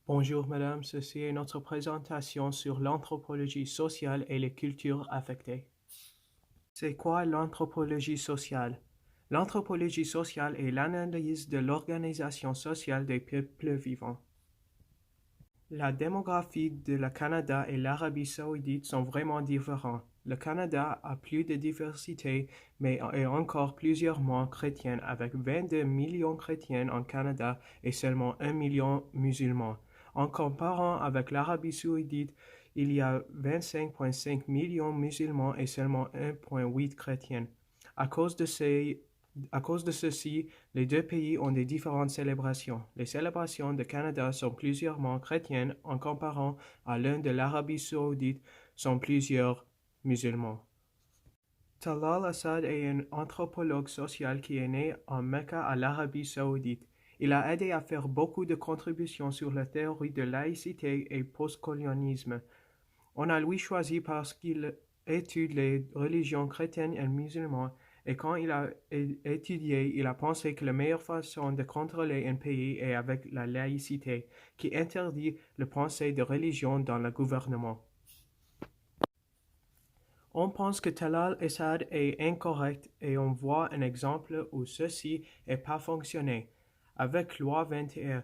Bonjour madame, ceci est notre présentation sur l'anthropologie sociale et les cultures affectées. C'est quoi l'anthropologie sociale? L'anthropologie sociale est l'analyse de l'organisation sociale des peuples vivants. La démographie de le Canada et l'Arabie saoudite sont vraiment différents. Le Canada a plus de diversité, mais est encore plusieurs moins chrétiens, avec 22 millions chrétiens en Canada et seulement 1 million musulmans. En comparant avec l'Arabie saoudite, il y a 25,5 millions musulmans et seulement 1,8 chrétiens. À cause de ceci, les deux pays ont des différentes célébrations. Les célébrations du Canada sont plusieurs chrétiennes en comparant à l'un de l'Arabie saoudite sont plusieurs musulmans. Talal Assad est un anthropologue social qui est né en Mecca à l'Arabie saoudite. Il a aidé à faire beaucoup de contributions sur la théorie de laïcité et postcolonialisme. On a lui choisi parce qu'il étudie les religions chrétiennes et musulmanes, et quand il a étudié, il a pensé que la meilleure façon de contrôler un pays est avec la laïcité, qui interdit le pensée de religion dans le gouvernement. On pense que Talal Assad est incorrect et on voit un exemple où ceci n'a pas fonctionné, avec loi 21.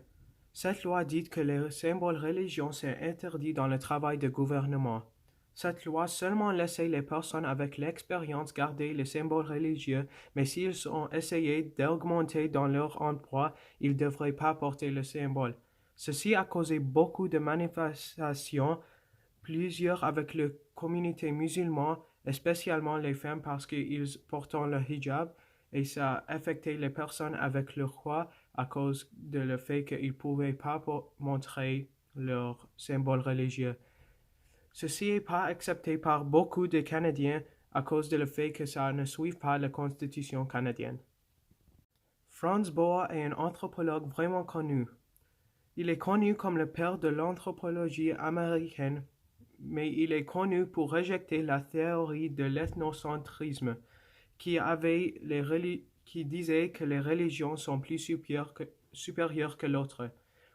Cette loi dit que les symboles religieux sont interdits dans le travail de gouvernement. Cette loi seulement laissait les personnes avec l'expérience garder les symboles religieux, mais s'ils ont essayé d'augmenter dans leur emploi, ils ne devraient pas porter le symbole. Ceci a causé beaucoup de manifestations, plusieurs avec la communauté musulmane, spécialement les femmes parce qu'ils portent le hijab, et ça a affecté les personnes avec le roi à cause de le fait qu'ils ne pouvaient pas montrer leurs symboles religieux. Ceci n'est pas accepté par beaucoup de Canadiens à cause de le fait que ça ne suit pas la Constitution canadienne. Franz Boas est un anthropologue vraiment connu. Il est connu comme le père de l'anthropologie américaine, mais il est connu pour rejeter la théorie de l'ethnocentrisme, qui disait que les religions sont plus supérieures que l'autre.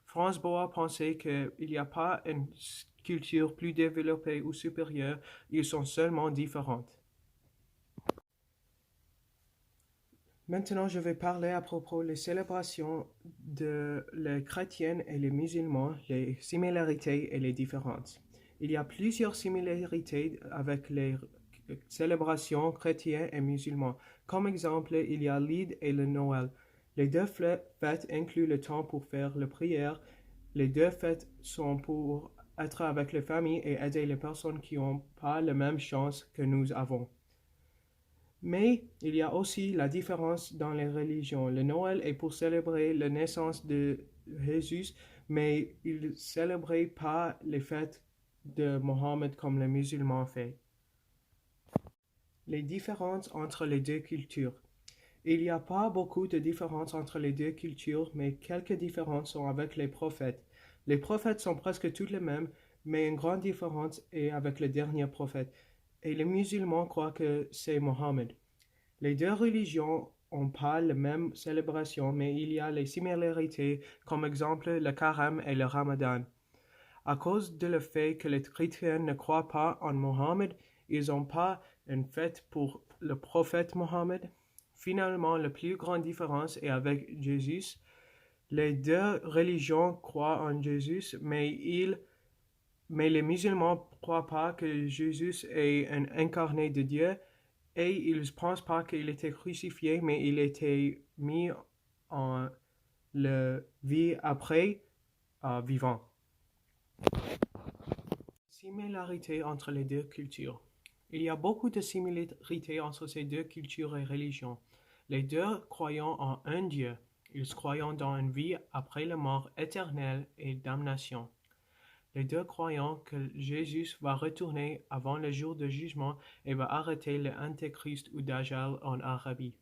Franz Boas pensait qu'il n'y a pas une culture plus développée ou supérieure, ils sont seulement différentes. Maintenant, je vais parler à propos des célébrations de les chrétiens et les musulmans, les similarités et les différences. Il y a plusieurs similarités avec les célébrations chrétiennes et musulmans. Comme exemple, il y a l'Eid et le Noël. Les deux fêtes incluent le temps pour faire la prière. Les deux fêtes sont pour être avec les familles et aider les personnes qui n'ont pas la même chance que nous avons. Mais il y a aussi la différence dans les religions. Le Noël est pour célébrer la naissance de Jésus, mais il ne célébrait pas les fêtes de Mohammed comme les musulmans font. Les différences entre les deux cultures. Il n'y a pas beaucoup de différences entre les deux cultures, mais quelques différences sont avec les prophètes. Les prophètes sont presque tous les mêmes, mais une grande différence est avec le dernier prophète. Et les musulmans croient que c'est Mohammed. Les deux religions n'ont pas la même célébration, mais il y a les similarités, comme exemple le carême et le ramadan. À cause de le fait que les chrétiens ne croient pas en Mohammed, ils n'ont pas une fête pour le prophète Mohammed. Finalement, la plus grande différence est avec Jésus. Les deux religions croient en Jésus, mais les musulmans ne croient pas que Jésus est un incarné de Dieu et ils ne pensent pas qu'il était crucifié, mais il était mis en la vie après vivant. Similarités entre les deux cultures. Il y a beaucoup de similarités entre ces deux cultures et religions. Les deux croyant en un Dieu. Ils croyant dans une vie après la mort éternelle et damnation. Les deux croyant que Jésus va retourner avant le jour de jugement et va arrêter l'Antéchrist ou Dajjal en Arabie.